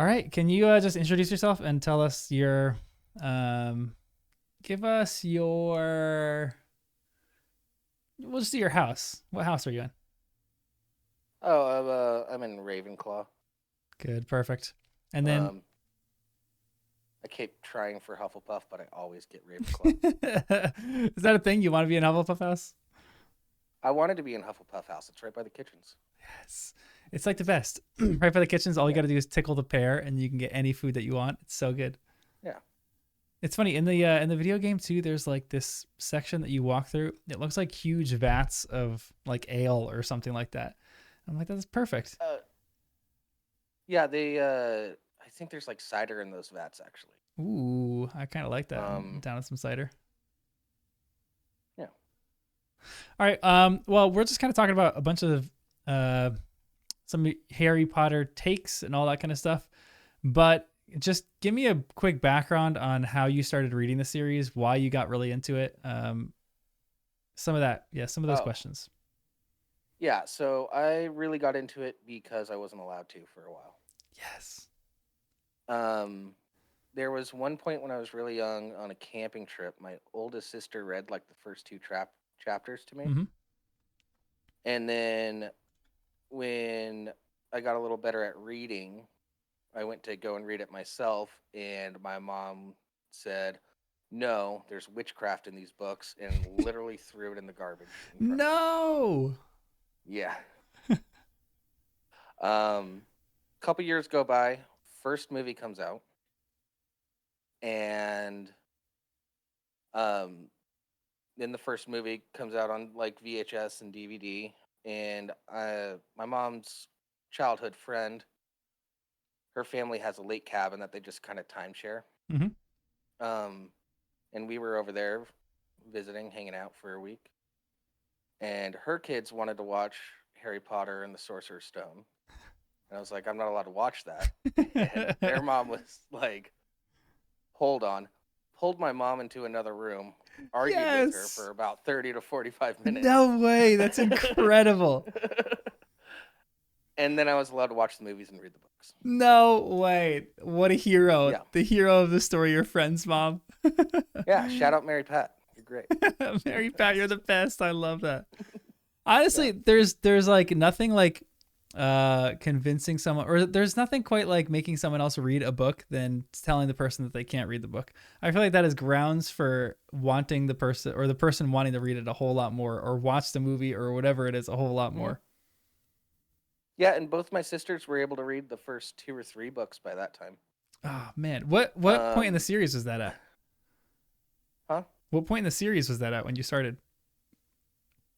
All right. Can you just introduce yourself and tell us um, give us your, we'll just do your house. What house are you in? Oh, I'm in Ravenclaw. Good. Perfect. And then, Um, I keep trying for Hufflepuff, but I always get Ravenclaw. is that a thing? You want to be in Hufflepuff House? I wanted to be in Hufflepuff House. It's right by the kitchens. Yes. It's like the best. Right by the kitchens, all you got Yeah, to do is tickle the pear and you can get any food that you want. It's so good. yeah. It's funny in the video game too. There's like this section that you walk through. It looks like huge vats of like ale or something like that. I'm like, that's perfect. Uh, yeah. I think there's like cider in those vats actually. Ooh, I kind of like that. I'm Um, down with some cider. yeah. All right. Well, we're just kind of talking about a bunch of uh, some Harry Potter takes and all that kind of stuff. But just give me a quick background on how you started reading the series, why you got really into it. Some of that, yeah, some of those Oh, questions. yeah. So I really got into it because I wasn't allowed to for a while. Yes. Um, there was one point when I was really young on a camping trip. My oldest sister read like the first two chapters to me, Mm-hmm. and then when I got a little better at reading, I went to go and read it myself, and my mom said, "No, there's witchcraft in these books," and literally threw it in the garbage in front of me. No. Yeah. Couple years go by. First movie comes out, and um, then the first movie comes out on like VHS and DVD, and my mom's childhood friend, her family has a lake cabin that they just kind of timeshare. Mm-hmm. Um, and we were over there visiting, hanging out for a week. And her kids wanted to watch Harry Potter and the Sorcerer's Stone. And I was like, I'm not allowed to watch that. And their mom was like, hold on, pulled my mom into another room, argued with her Yes. for about 30 to 45 minutes. No way. That's incredible. And then I was allowed to watch the movies and read the books. No way. What a hero. Yeah. The hero of the story, your friend's mom. Yeah. Shout out Mary Pat. You're great. You're Mary the Pat, you're best. the best. I love that. Yeah. Honestly, there's like nothing like convincing someone, or there's nothing quite like making someone else read a book than telling the person that they can't read the book. I feel like that is grounds for wanting the person, or the person wanting to read it a whole lot more, or watch the movie or whatever it is a whole lot Hmm. more. Yeah. And both my sisters were able to read the first two or three books by that time. Oh man, what point in the Um, series was that at? huh? What point in the series was that at when you started?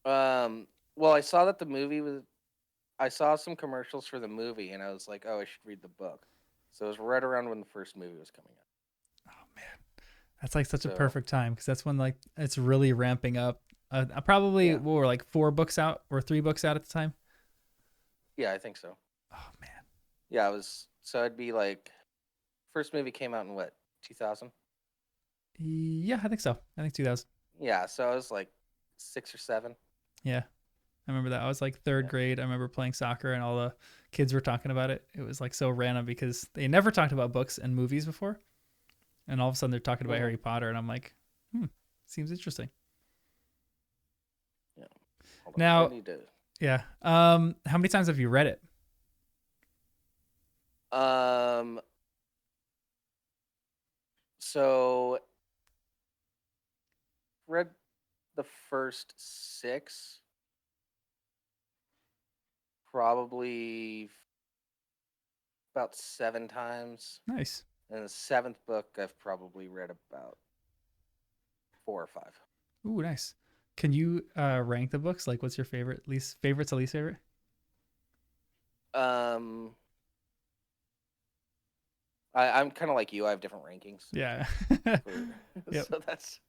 Well, I saw that the movie was. I saw some commercials for the movie, and I was like, "Oh, I should read the book." So it was right around when the first movie was coming out. Oh man, that's like such a So perfect time because that's when like it's really ramping up. Probably yeah, what were like 4 books out or 3 books out at the time. yeah, I think so. Oh man. Yeah, I was. So I'd be like, first movie came out in what, 2000? Yeah, I think so. I think 2000. Yeah, so I was like 6 or 7. Yeah, I remember that. I was like third Yeah. grade. I remember playing soccer and all the kids were talking about it. It was like so random because they never talked about books and movies before, and all of a sudden they're talking about Hmm. Harry Potter, and I'm like, seems interesting. Yeah. Hold on, I Now, need to. yeah. How many times have you read it? Um. So read the first six, probably about 7 times. Nice. And the seventh book, I've probably read about 4 or 5. Ooh, nice. Can you rank the books? Like, what's your favorite, least favorite to least favorite? Um, I'm kind of like you. I have different rankings Yeah. for, Yep. so that's.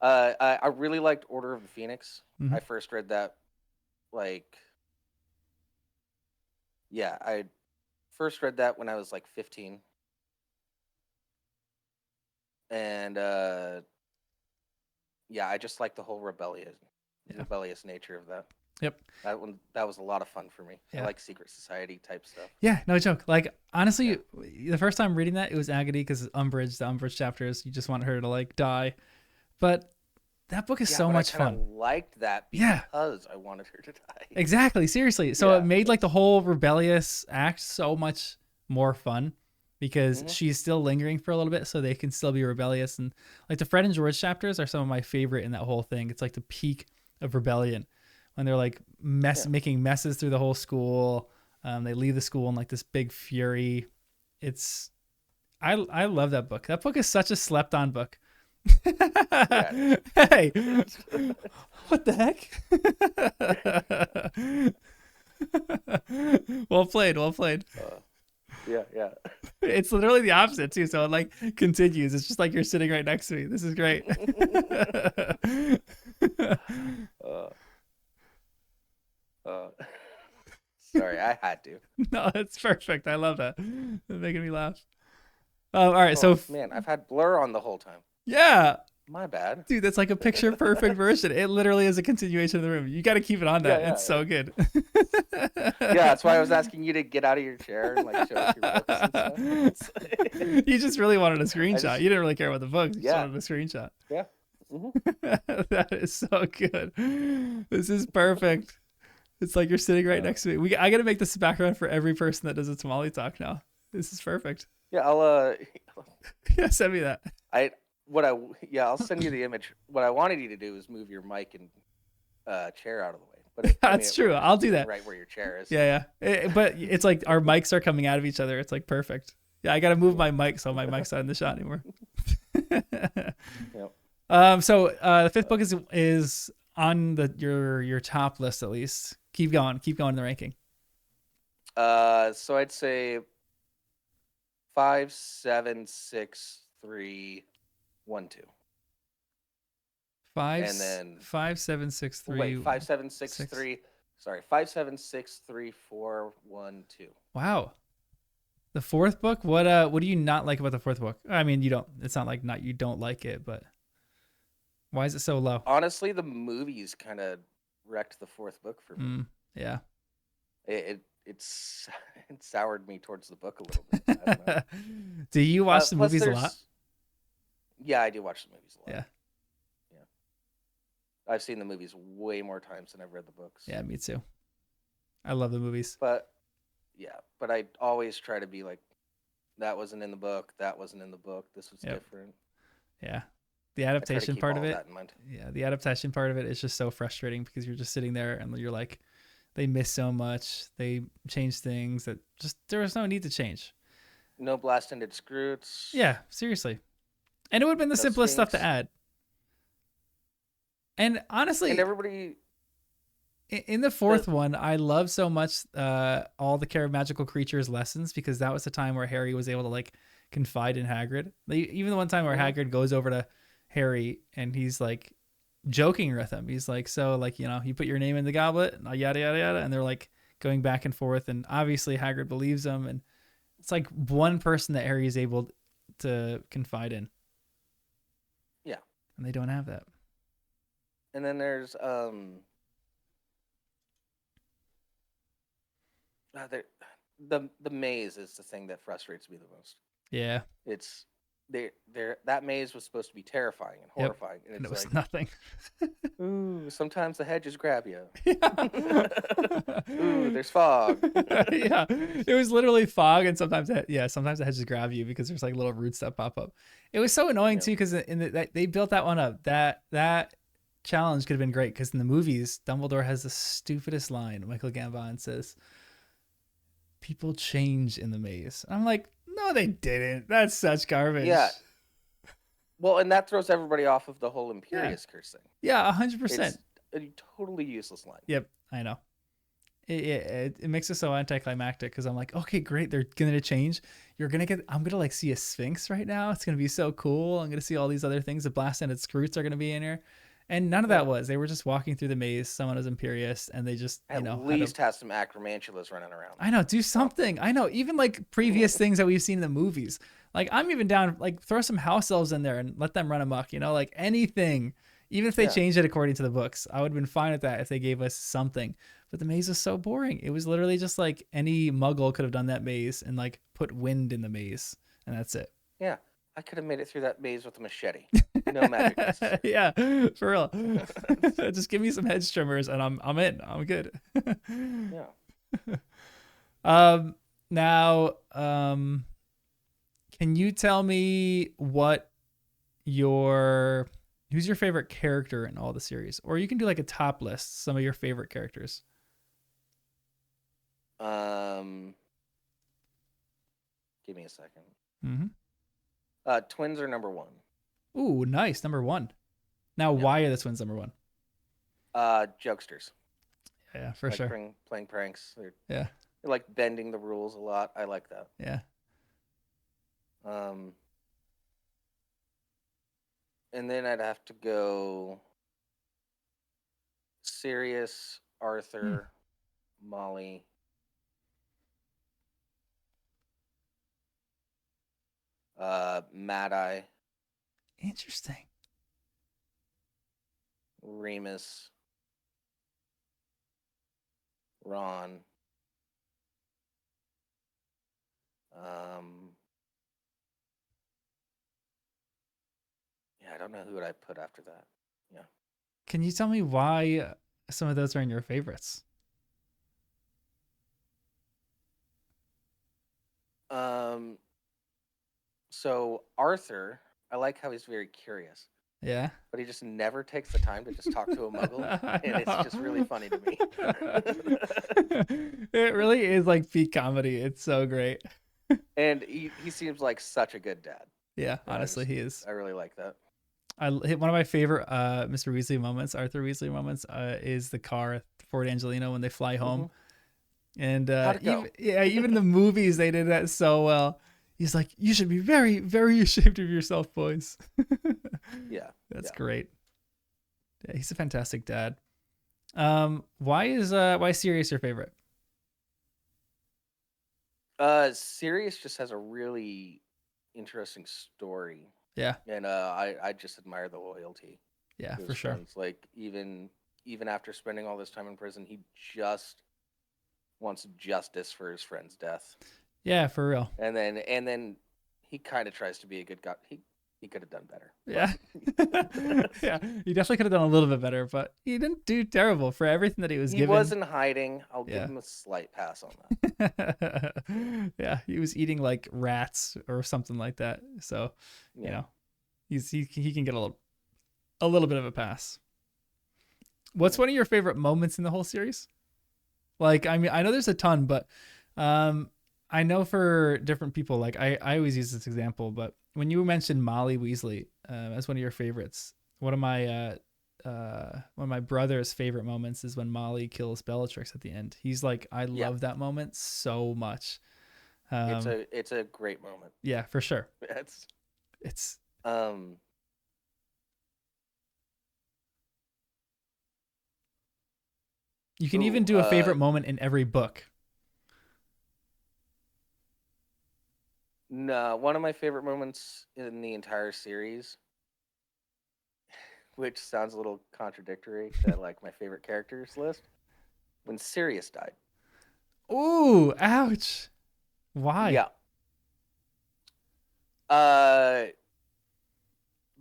I really liked Order of the Phoenix. Hmm. I first read that like, yeah, I first read that when I was like 15, and yeah, I just like the whole rebellious Yeah. rebellious nature of that. Yep. That was a lot of fun for me. I Yeah. like secret society type stuff. Yeah, no joke. Like honestly, Yeah. the first time reading that, it was agony because Umbridge, the Umbridge chapters, you just want her to like die. But that book is Yeah, so but I much kind fun. of liked that Yeah, because I wanted her to die. exactly. Seriously. So it Yeah. made like the whole rebellious act so much more fun because Hmm. she's still lingering for a little bit so they can still be rebellious. And like the Fred and George chapters are some of my favorite in that whole thing. It's like the peak of rebellion when they're like Yeah. making messes through the whole school. They leave the school in like this big fury. It's I love that book. That book is such a slept on book. Yeah. Hey, what the heck? Well played, well played. Yeah. Yeah. It's literally the opposite too. So it like continues. It's just like you're sitting right next to me. This is great. uh, uh, sorry, I had to. No, it's perfect. I love that. It's making me laugh. All right, Oh so man, I've had blur on the whole time. yeah, My bad. dude, that's like a picture perfect version. It literally is a continuation of the room. You got to keep it on that. Yeah, It's so good. yeah, that's why I was asking you to get out of your chair and like show us your books and stuff. You just really wanted a screenshot. just- You didn't really care about the books. You just Yeah. wanted a screenshot. Yeah. Hmm. That is so good. This is perfect. It's like you're sitting right next to me. I got to make this background for every person that does a Tamale talk now. This is perfect. Yeah, Yeah, send me that. I'll send you the image. What I wanted you to do is move your mic and chair out of the way. But That's true. I'll do that. right where your chair is. Yeah. But it's like our mics are coming out of each other. It's like perfect. Yeah, I got to move my mic so my mic's not in the shot anymore. Yep. So the fifth book is on your top list at least. Keep going in the ranking. So I'd say 5, 7, 6, 3, 1, 2. And then 5, 7, 6, 3. Wait, 5, 7, 6, 6. 3. Sorry, 5, 7, 6, 3, 4, 1, 2. Wow. The fourth book. What do you not like about the fourth book? I mean, you don't. It's not like you don't like it, but why is it so low? Honestly, the movies kind of wrecked the fourth book for me. Yeah. It soured me towards the book a little bit. I don't know. Do you watch the Plus movies a lot? Yeah, I do watch the movies a lot. Yeah. I've seen the movies way more times than I've read the books. Yeah, me too. I love the movies. But I always try to be like, that wasn't in the book. That wasn't in the book. This was different. Yeah. The adaptation part of it. That in mind. Yeah, the adaptation part of it is just so frustrating because you're just sitting there and you're like, they miss so much. They change things that just there was no need to change. No blast-ended scroots. Yeah, seriously. And it would have been the No simplest stuff to skinks. add. And honestly, And everybody. in the fourth one, I love so much all the Care of Magical Creatures lessons because that was the time where Harry was able to like confide in Hagrid. Even the one time where Hagrid goes over to Harry and he's like joking with him. He's like, so like, you put your name in the goblet, and yada, yada, yada. And they're like going back and forth. And obviously Hagrid believes him. And it's like one person that Harry is able to confide in. Yeah. And they don't have that. And then there's the maze is the thing that frustrates me the most. Yeah. It's that maze was supposed to be terrifying and horrifying, and And it it's was like, nothing. ooh, sometimes the hedges grab you. Yeah. Ooh, there's fog. Yeah, it was literally fog, and sometimes the hedges grab you because there's like little roots that pop up. It was so annoying too because they built that one up. That challenge could have been great because in the movies, Dumbledore has the stupidest line. Michael Gambon says, "People change in the maze." I'm like, no, they didn't. That's such garbage. Yeah. Well, and that throws everybody off of the whole Imperious Curse thing. Yeah, 100%. It's a totally useless line. Yep, I know. It makes it so anticlimactic because I'm like, okay, great, they're gonna change. I'm gonna like see a Sphinx right now. It's gonna be so cool. I'm gonna see all these other things. The blast-ended scroots are gonna be in here, and none of that was. They were just walking through the maze. Someone was Imperious, and they just At least have some acromantulas running around. I know, do something. I know, even like previous things that we've seen in the movies. Like I'm even down, like throw some house elves in there and let them run amok. Like anything. Even if they Yeah. changed it according to the books, I would have been fine with that if they gave us something. But the maze was so boring. It was literally just like any muggle could have done that maze and like put wind in the maze, and that's it. Yeah. I could have made it through that maze with a machete. No magic necessary. Yeah, for real. Just give me some hedge trimmers and I'm in. I'm good. Yeah. Now, can you tell me who's your favorite character in all the series? Or you can do like a top list, some of your favorite characters. Give me a second. Mm-hmm. Twins are number 1. Ooh, nice. Number 1. Now, Yeah. why are the twins number 1? Jokesters. Yeah, for like sure. playing pranks. They're Yeah, like bending the rules a lot. I like that. yeah. And then I'd have to go Sirius, Arthur, Molly, Mad Eye, Interesting. Remus, Ron. Yeah, I don't know who would I put after that. Yeah. Can you tell me why some of those are in your favorites? So Arthur, I like how he's very curious, Yeah. but he just never takes the time to just talk to a muggle, and it's just really funny to me. It really is like peak comedy. It's so great. And he seems like such a good dad. Yeah, And honestly, he is. I really like that. One of my favorite Mr. Weasley moments, Arthur Weasley moments, is the car at Fort Angelino when they fly home. And How'd it go? even the movies, they did that so well. He's like, you should be very, very ashamed of yourself, boys. Yeah. That's yeah. great. Yeah, he's a fantastic dad. Why Sirius your favorite? Sirius just has a really interesting story. Yeah. And I just admire the loyalty. Yeah, to for his sure. friends. Like even after spending all this time in prison, he just wants justice for his friend's death. Yeah, for real. And then he kind of tries to be a good guy. He could have done better. Yeah. Yeah. He definitely could have done a little bit better, but he didn't do terrible for everything that he was He given. wasn't hiding. I'll Yeah. give him a slight pass on that. Yeah, he was eating like rats or something like that. So, Yeah. you know, he can get a little bit of a pass. What's one of your favorite moments in the whole series? Like, I mean, I know there's a ton, but I know for different people, like I always use this example, but when you mentioned Molly Weasley as one of your favorites, one of my brother's favorite moments is when Molly kills Bellatrix at the end. He's like, I love that moment so much. It's a great moment. Yeah, for sure. It's you can even do a favorite moment in every book. No, one of my favorite moments in the entire series, which sounds a little contradictory to like my favorite characters list, when Sirius died. Ooh, ouch. Why? Yeah.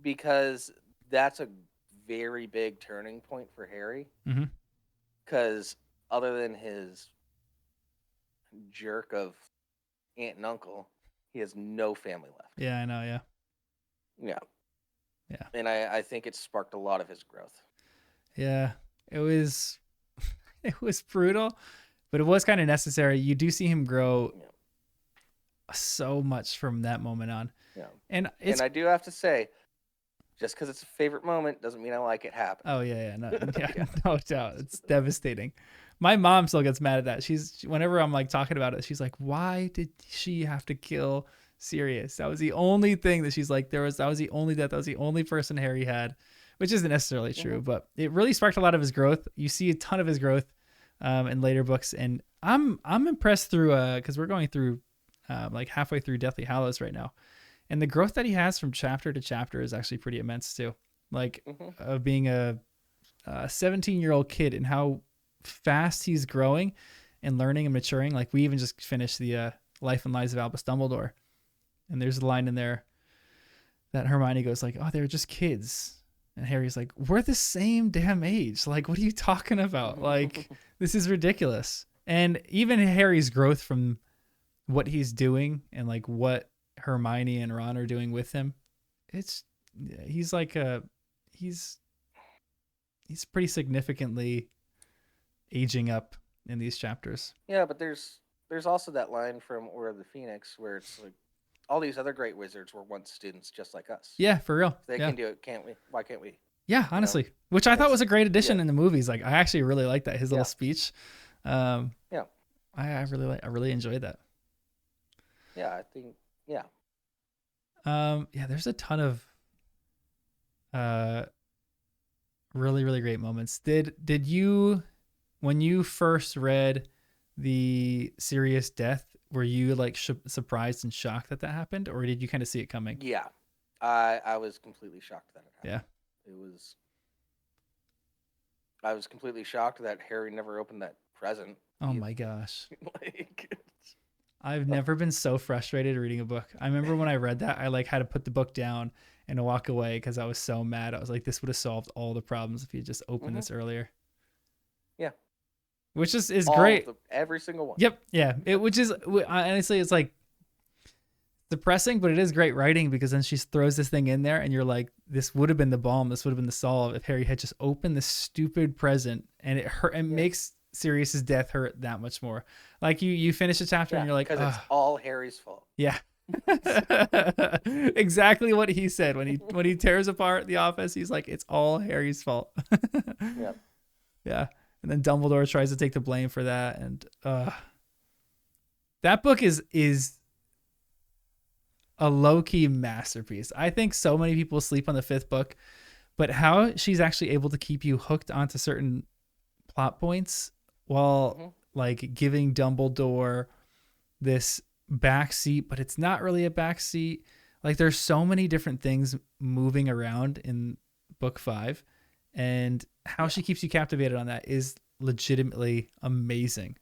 Because that's a very big turning point for Harry. Mm-hmm. Because other than his jerk of aunt and uncle, he has no family left. Yeah, I know. Yeah. Yeah. Yeah. And I think it sparked a lot of his growth. Yeah. It was brutal, but it was kind of necessary. You do see him grow so much from that moment on. Yeah. And I do have to say, just because it's a favorite moment doesn't mean I like it happening. Oh yeah, no doubt. It's devastating. My mom still gets mad at that. Whenever I'm like talking about it, she's like, "Why did she have to kill Sirius? That was the only thing that she's like. That was the only death. That was the only person Harry had," which isn't necessarily true, but it really sparked a lot of his growth. You see a ton of his growth in later books, and I'm impressed through because we're going through like halfway through Deathly Hallows right now. And the growth that he has from chapter to chapter is actually pretty immense too. like Hmm. of being a 17-year-old kid and how fast he's growing and learning and maturing. Like we even just finished the Life and Lives of Albus Dumbledore, and there's a line in there that Hermione goes like, "Oh, they're just kids," and Harry's like, "We're the same damn age. Like, what are you talking about? Like, this is ridiculous." And even Harry's growth from what he's doing and like what Hermione and Ron are doing with him, it's he's like a he's he's pretty significantly aging up in these chapters. Yeah, but there's also that line from Order of the Phoenix where it's like all these other great wizards were once students just like us. Yeah, for real. If they Yeah. can do it, can't we? Why can't we? Yeah, You know, honestly, which I thought was it's a great yeah, addition in the movies. Like, I actually really like that his little yeah, speech. Um, yeah, I really enjoyed that. yeah. I think yeah. Yeah, there's a ton of uh really great moments. Did you, when you first read the Serious Death, were you like surprised and shocked that that happened, or did you kind of see it coming? Yeah, I was completely shocked that it Yeah. happened. It was I was completely shocked that Harry never opened that present. Oh my gosh. Like, I've never been so frustrated reading a book. I remember when I read that, I like had to put the book down and walk away because I was so mad. I was like, this would have solved all the problems if you just opened hmm this earlier. yeah, Which is all of great. the every single one. Yep. Yeah. It which is honestly, it's like depressing, but it is great writing because then she throws this thing in there and you're like, this would have been the balm, this would have been the solve if Harry had just opened this stupid present, and it hurt and Yeah, makes Sirius's death hurt that much more. Like you finish a chapter and yeah, you're like, because it's oh all Harry's fault. yeah. Exactly what he said when he tears apart the office. He's like, it's all Harry's fault. Yeah, Yeah. And then Dumbledore tries to take the blame for that, and that book is a low-key masterpiece. I think so many people sleep on the fifth book, but how she's actually able to keep you hooked onto certain plot points while hmm like giving Dumbledore this backseat, but it's not really a backseat. Like there's so many different things moving around in book 5, and how yeah. she keeps you captivated on that is legitimately amazing.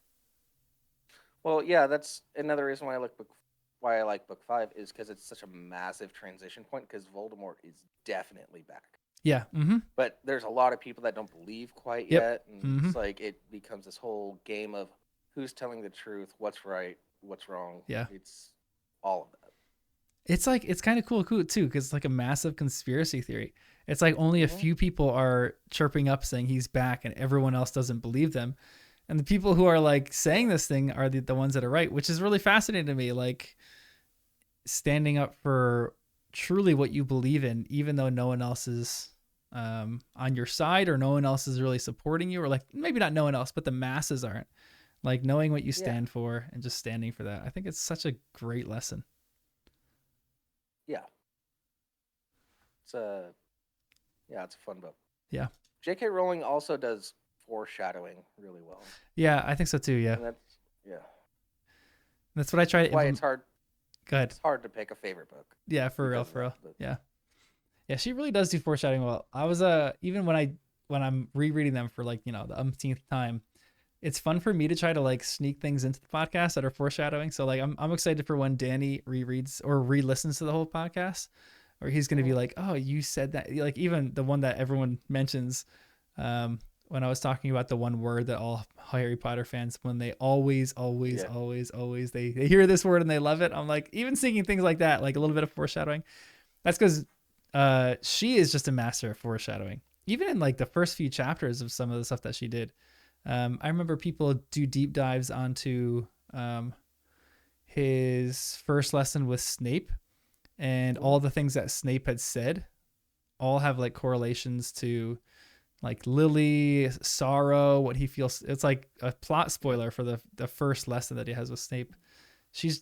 Well, yeah, that's another reason why I like book 5 is because it's such a massive transition point because Voldemort is definitely back. Yeah. Mm-hmm. But there's a lot of people that don't believe quite Yep. yet, and Mm-hmm. it's like it becomes this whole game of who's telling the truth, what's right, what's wrong. Yeah. It's all of that. It's like it's kind of cool too because it's like a massive conspiracy theory. It's like only a Hmm. few people are chirping up saying he's back, and everyone else doesn't believe them. And the people who are like saying this thing are the ones that are right, which is really fascinating to me. Like standing up for truly what you believe in, even though no one else is on your side or no one else is really supporting you, or like maybe not no one else, but the masses aren't. Like knowing what you Yeah, stand for and just standing for that. I think it's such a great lesson. yeah. It's a yeah, it's a fun book. Yeah. J.K. Rowling also does foreshadowing really well, Yeah, I think so too. Yeah. and yeah, That's what I try to that's why implement. Go ahead. it's hard to pick a favorite book Yeah, for real, because of for that. real. But Yeah. Yeah, she really does do foreshadowing well. I was even when I'm rereading them for like, the umpteenth time, it's fun for me to try to like sneak things into the podcast that are foreshadowing. So like I'm excited for when Danny rereads or re-listens to the whole podcast, or he's gonna be mhm. like, oh, you said that. Like even the one that everyone mentions, when I was talking about the one word that all Harry Potter fans, when they Yeah, always they hear this word and they love it. I'm like, even sneaking things like that, like a little bit of foreshadowing. That's because she is just a master of foreshadowing. Even in like the first few chapters of some of the stuff that she did. I remember people do deep dives onto his first lesson with Snape, and hmm all the things that Snape had said all have like correlations to like Lily, sorrow, what he feels. It's like a plot spoiler for the first lesson that he has with Snape.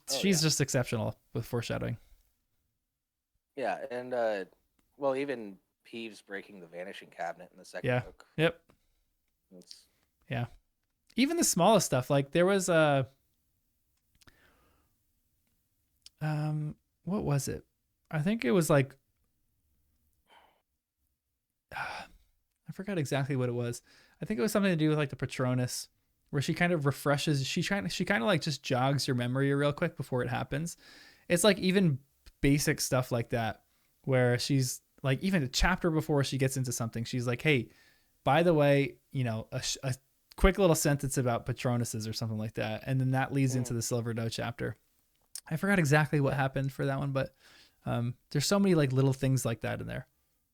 oh She's yeah, just exceptional with foreshadowing. yeah, and well, even Peeves breaking the vanishing cabinet in the second Yeah. book. Yep. It's Yeah. Even the smallest stuff. Like there was a what was it? I think it was like I forgot exactly what it was. I think it was something to do with like the Patronus, where she kind of refreshes. She kind of like just jogs your memory real quick before it happens. It's like even basic stuff like that, where she's like even a chapter before she gets into something, she's like, "Hey, by the way, a quick little sentence about Patronuses or something like that," and then that leads into the Silver Doe chapter. I forgot exactly what happened for that one, but there's so many like little things like that in there,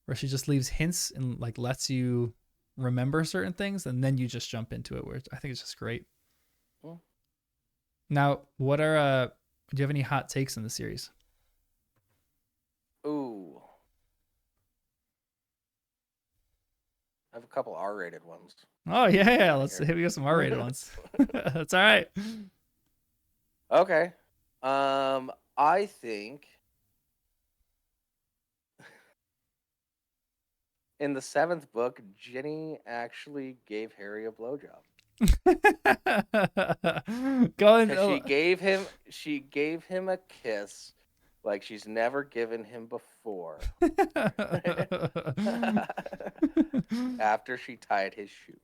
where she just leaves hints and like lets you remember certain things, and then you just jump into it. Where I think it's just great. Mm. Now, what are do you have any hot takes in the series? Ooh. I have a couple R-rated ones. Oh yeah. Let's hit me with some R-rated ones. That's all right. Okay. I think in the 7th book, Ginny actually gave Harry a blowjob. Going. She gave him a kiss like she's never given him before. After she tied his shoe.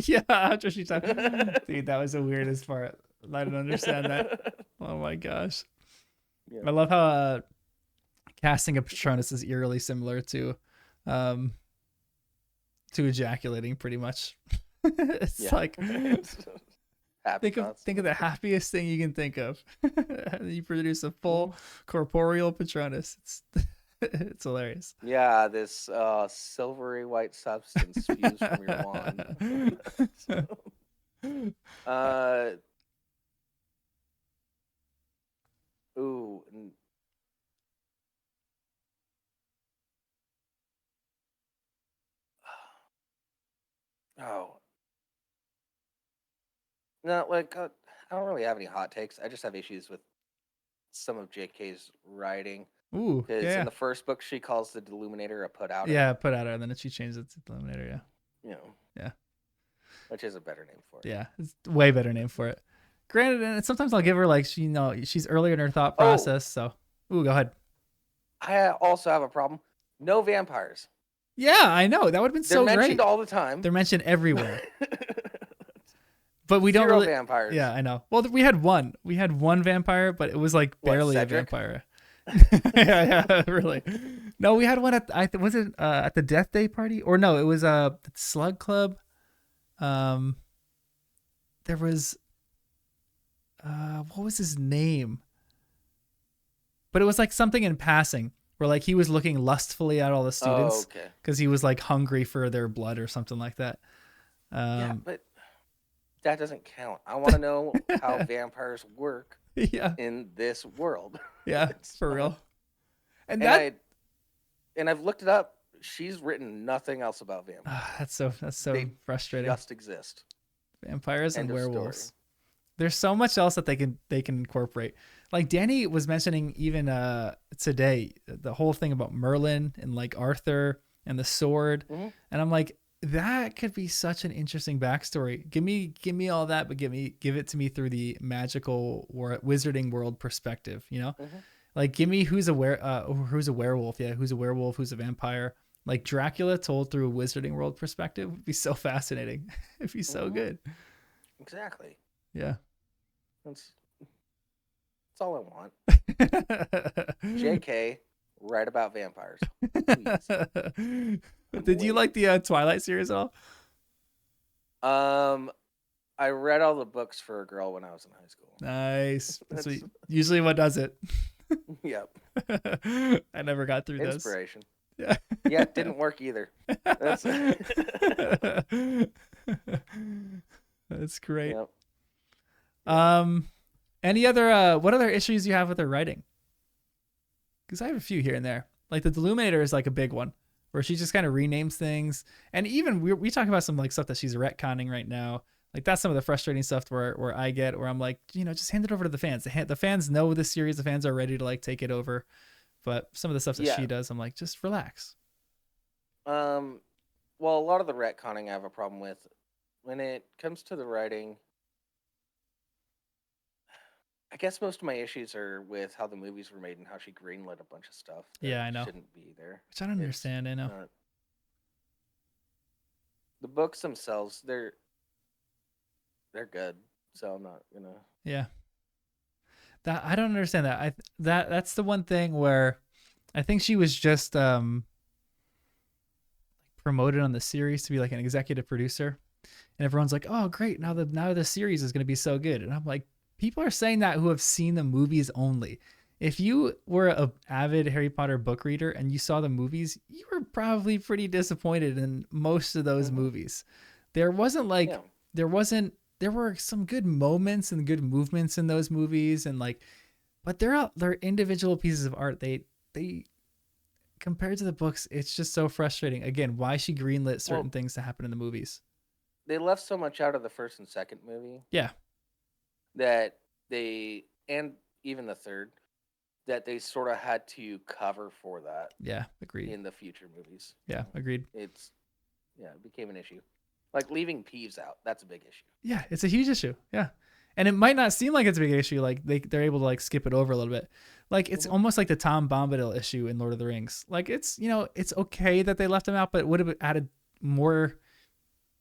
Yeah, after she tied. Dude, that was the weirdest part. I didn't understand that. Oh my gosh. Yeah. I love how casting a Patronus is eerily similar to ejaculating, pretty much. It's like think of the happiest thing you can think of. You produce a full corporeal Patronus. It's hilarious. Yeah, this silvery white substance spews from your wand. Ooh. Oh. No, like I don't really have any hot takes. I just have issues with some of JK's writing. Ooh, because in the first book she calls the Deluminator a put-outer. Yeah, put-outer, and then she changed it to Deluminator. Yeah. Yeah. Which is a better name for it. Yeah, it's a way better name for it. Granted, and sometimes I'll give her like she's earlier in her thought process. So, go ahead. I also have a problem. No vampires. Yeah, I know. That would have been so great. They're mentioned all the time. They're mentioned everywhere. But we don't really vampires. Yeah, I know. Well, we had one. We had one vampire, but it was barely a vampire. yeah, really. No, we had one at was it at the Death Day party, or no? It was the Slug Club. There was what was his name? But it was like something in passing where like he was looking lustfully at all the students because he was like hungry for their blood or something like that. Yeah, but that doesn't count. I want to know how vampires work in this world. Yeah, for real. And I've looked it up. She's written nothing else about vampires. That's so they frustrating. Just exist. Vampires and werewolves. There's so much else that they can incorporate. Like Danny was mentioning even today, the whole thing about Merlin and like Arthur and the sword. Mm-hmm. And I'm like, that could be such an interesting backstory. Give me all that, but give it to me through the magical wizarding world perspective, Mm-hmm. Like give me who's a werewolf, who's a werewolf, who's a vampire. Like Dracula told through a wizarding world perspective would be so fascinating. It'd be so good. Exactly. Yeah. That's all I want. JK, write about vampires. Did you like the Twilight series at all? I read all the books for a girl when I was in high school. Nice. That's usually what does it. Yep. I never got through this. Inspiration. Yeah. Yeah, it didn't work either. That's great. Yep. Any other what other issues you have with her writing? Because I have a few here and there. Like the Deluminator is like a big one where she just kind of renames things, and even we talk about some like stuff that she's retconning right now. Like that's some of the frustrating stuff where I get where I'm like, just hand it over to the fans. The fans know the series. The fans are ready to like take it over. But some of the stuff that she does, I'm like, just relax. Well, a lot of the retconning I have a problem with. When it comes to the writing, I guess most of my issues are with how the movies were made and how she greenlit a bunch of stuff. Yeah, I know. Shouldn't be there. Which I don't understand. I know. The books themselves, they're good. So I'm not gonna. Yeah. That I don't understand that. That's the one thing where I think she was just promoted on the series to be like an executive producer, and everyone's like, "Oh, great! Now the series is going to be so good." And I'm like, people are saying that who have seen the movies only. If you were a avid Harry Potter book reader and you saw the movies, you were probably pretty disappointed in most of those Mm-hmm. movies. There wasn't like Yeah. there wasn't there were some good moments and good movements in those movies, and like, but they're individual pieces of art. They compared to the books, it's just so frustrating. Again, why she greenlit certain Well, things to happen in the movies. they left so much out of the first and second movie Yeah, that they, and even the third, that they sort of had to cover for that yeah, agreed. in the future movies. Yeah, agreed. It's yeah, it became an issue. Like leaving Peeves out, that's a big issue. Yeah, it's a huge issue. Yeah. And it might not seem like it's a big issue. Like they're able to like skip it over a little bit. Like it's Mm-hmm. almost like the Tom Bombadil issue in Lord of the Rings. Like it's, it's okay that they left him out, but it would have added more.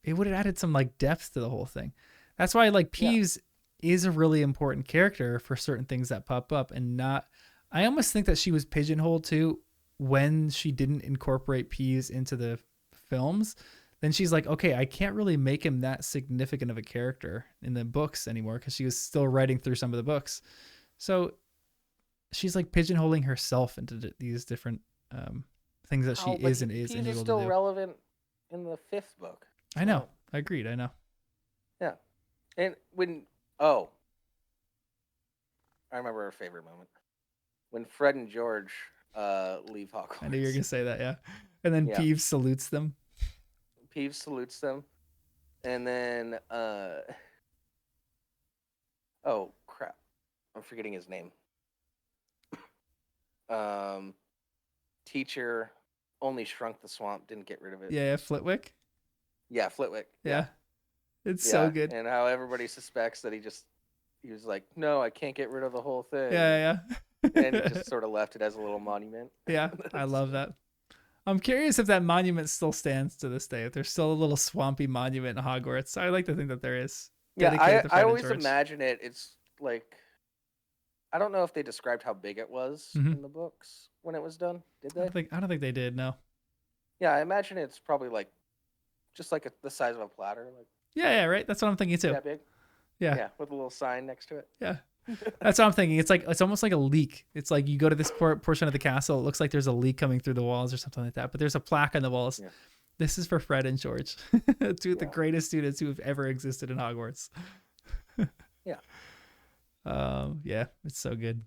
It would have added some like depth to the whole thing. That's why like Yeah. Peeves is a really important character for certain things that pop up, and not. I almost think that she was pigeonholed too when she didn't incorporate Peeves into the films. Then she's like, okay, I can't really make him that significant of a character in the books anymore because she was still writing through some of the books. So she's like pigeonholing herself into these different things that she Oh, but is and Peeves is able to still do. relevant in the fifth book. I know. I agreed. I know. Yeah. And oh, I remember our favorite moment when Fred and George leave I knew you were Hogwarts. gonna say that. Yeah. And then Yeah. Peeves salutes them. Peeves salutes them, and then oh crap, I'm forgetting his name. Um, teacher only shrunk the swamp, didn't get rid of it. Yeah, Flitwick. Yeah, Flitwick. Yeah, Yeah. It's so yeah, good. and how everybody suspects that he was like, no, I can't get rid of the whole thing, Yeah, and he yeah. just sort of left it as a little monument. Yeah, I love that. I'm curious if that monument still stands to this day. If there's still a little swampy monument in Hogwarts. I like to think that there is, Yeah, dedicated to I Fred and always George. imagine it. It's like I don't know if they described how big it was Hmm. in the books when it was done. Did they? I don't think they did. No. Yeah, I imagine it's probably like just like the size of a platter, like Yeah, right. That's what I'm thinking too. that big. Yeah, Yeah, with a little sign next to it. yeah. That's what I'm thinking. It's almost like a leak. It's like you go to this portion of the castle. It looks like there's a leak coming through the walls or something like that. But there's a plaque on the walls. Yeah. This is for Fred and George, two of the Yeah. greatest students who have ever existed in Hogwarts. Yeah. Yeah, it's so good.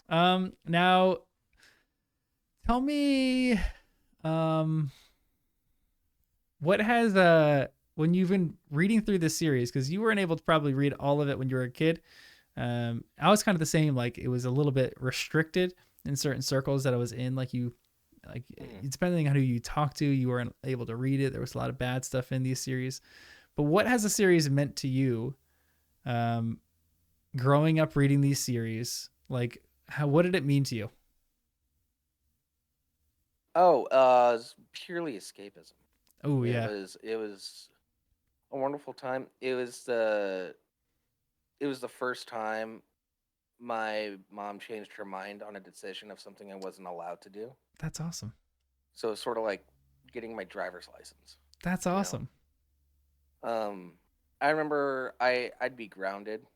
Now tell me, um, what has when you've been reading through this series, because you weren't able to probably read all of it when you were a kid. I was kind of the same. Like it was a little bit restricted in certain circles that I was in. Like depending on who you talk to, you weren't able to read it. There was a lot of bad stuff in these series. But what has the series meant to you? Growing up reading these series, like what did it mean to you? Oh, it's purely escapism. Oh yeah, It was a wonderful time. It was the first time my mom changed her mind on a decision of something I wasn't allowed to do. that's awesome. So it's sort of like getting my driver's license. That's You know. awesome. I remember I'd be grounded,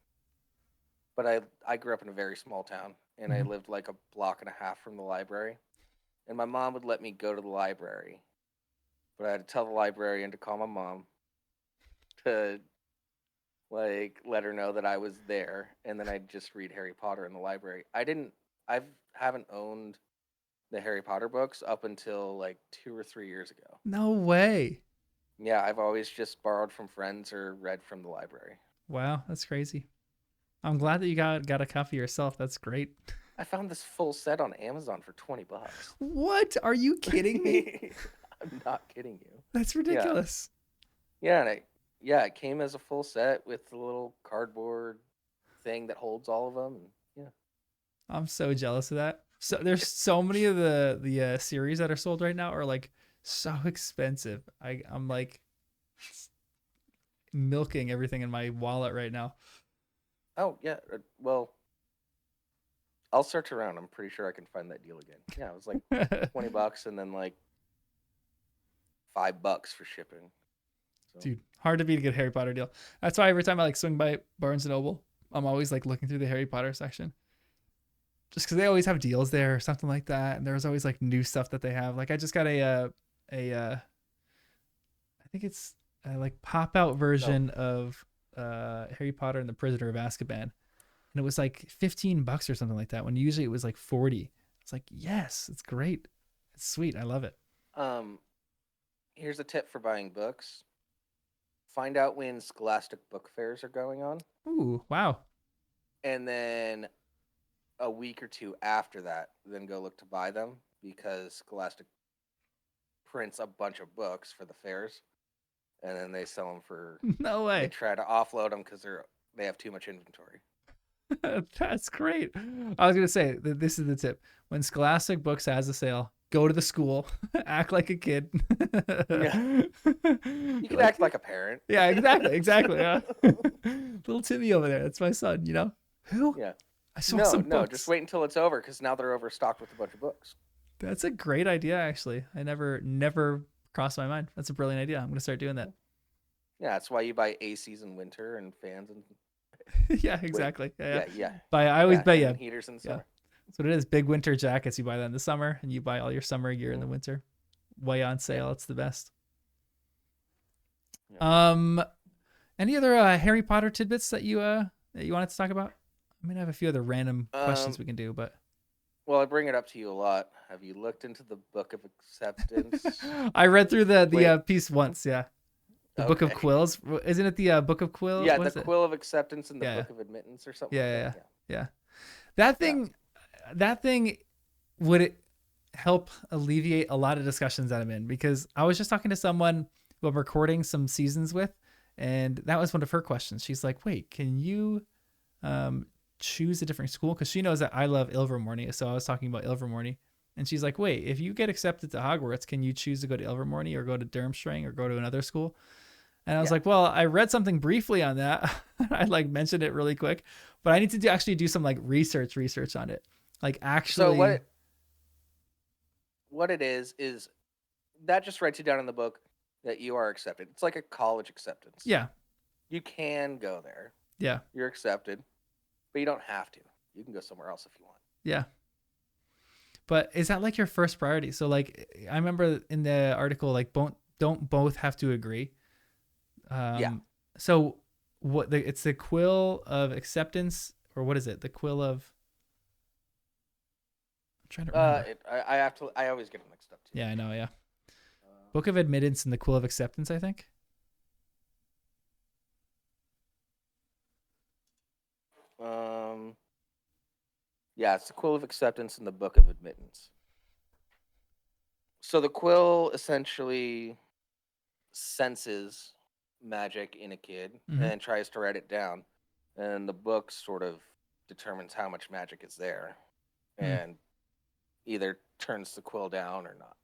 but I grew up in a very small town, and I Mhm. lived like a block and a half from the library. And my mom would let me go to the library, but I had to tell the librarian to call my mom to like let her know that I was there, and then I'd just read Harry Potter in the library. I haven't owned the Harry Potter books up until like 2 or 3 years ago. No way. Yeah, I've always just borrowed from friends or read from the library. Wow, that's crazy. I'm glad that you got a copy yourself. That's great. I found this full set on Amazon for $20. What? Are you kidding me? I'm not kidding you. That's Yeah. ridiculous. Yeah, and it came as a full set with the little cardboard thing that holds all of them. And yeah. I'm so jealous of that. So there's so many of the series that are sold right now are like so expensive. I'm like milking everything in my wallet right now. Oh yeah. Well, I'll search around. I'm pretty sure I can find that deal again. Yeah, it was like $20 and then like $5 for shipping. So Dude, hard to beat a good Harry Potter deal. That's why every time I like swing by Barnes and Noble, I'm always like looking through the Harry Potter section. Just because they always have deals there or something like that, and there's always like new stuff that they have. Like I just got I think it's a like pop out no. version of Harry Potter and the Prisoner of Azkaban, and it was like $15 or something like that. When usually it was like 40. It's like yes, it's great, it's sweet, I love it. Um, Here's a tip for buying books. Find out when Scholastic book fairs are going on, Ooh, wow. and then a week or two after that, then go look to buy them because Scholastic prints a bunch of books for the fairs, and then they sell them for. No They way. try to offload them because they have too much inventory. That's great. I was gonna say that this is the tip. When Scholastic Books has a sale, go to the school, act like a kid. Yeah, you can Like, act like a parent. yeah, exactly, exactly. Yeah. Little Timmy over there. That's my son. You know who? Yeah. I saw No, some no, just books. wait until it's over because now they're overstocked with a bunch of books. That's a great idea. Actually, I never crossed my mind. That's a brilliant idea. I'm gonna start doing that. Yeah, that's why you buy ACs in winter and fans and Yeah, wait, exactly. Yeah, yeah. yeah, yeah, But I always yeah, bet yeah, and heaters in the yeah. summer. That's what it is. Big winter jackets. You buy that in the summer, and you buy all your summer gear in the Mm, winter. Way on yeah, sale. It's the best. yeah. Um, any other Harry Potter tidbits that you wanted to talk about? I mean, I have a few other random questions Um, we can do, but well, I bring it up to you a lot. Have you looked into the Book of Acceptance? I read through the Wait, piece once. Yeah, the Book of okay. Quills. Isn't it the Book of Quill? Yeah, What the is it? Quill of Acceptance and the Yeah, Book of Admittance or something yeah, like yeah, that. yeah. Yeah, Yeah. That yeah. thing, that thing, would it help alleviate a lot of discussions that I'm in? Because I was just talking to someone who I'm recording some seasons with, and that was one of her questions. She's like, "Wait, can you um, choose a different school?" Because she knows that I love Ilvermorny, so I was talking about Ilvermorny, and she's like, "Wait, if you get accepted to Hogwarts, can you choose to go to Ilvermorny or go to Durmstrang or go to another school?" And I was Yeah. like, "Well, I read something briefly on that. I like mentioned it really quick, but I need to actually do some like research on it, like So actually." what it is that just writes you down in the book that you are accepted. It's like a college acceptance. Yeah, You can go there. yeah, You're accepted, but you don't have to. You can go somewhere else if you want. yeah. But is that like your first priority? So like, I remember in the article, like, don't both have to agree. Yeah. So it's the quill of acceptance, or what is it? The quill of, I'm trying to remember. I have to. I always get them mixed up too. Yeah, I know. Yeah, Book of Admittance and the Quill of Acceptance, I think. Um, yeah, it's the Quill of Acceptance and the Book of Admittance. So the quill essentially senses magic in a kid Mm-hmm. and tries to write it down, and the book sort of determines how much magic is there, Mm. and either turns the quill down or not.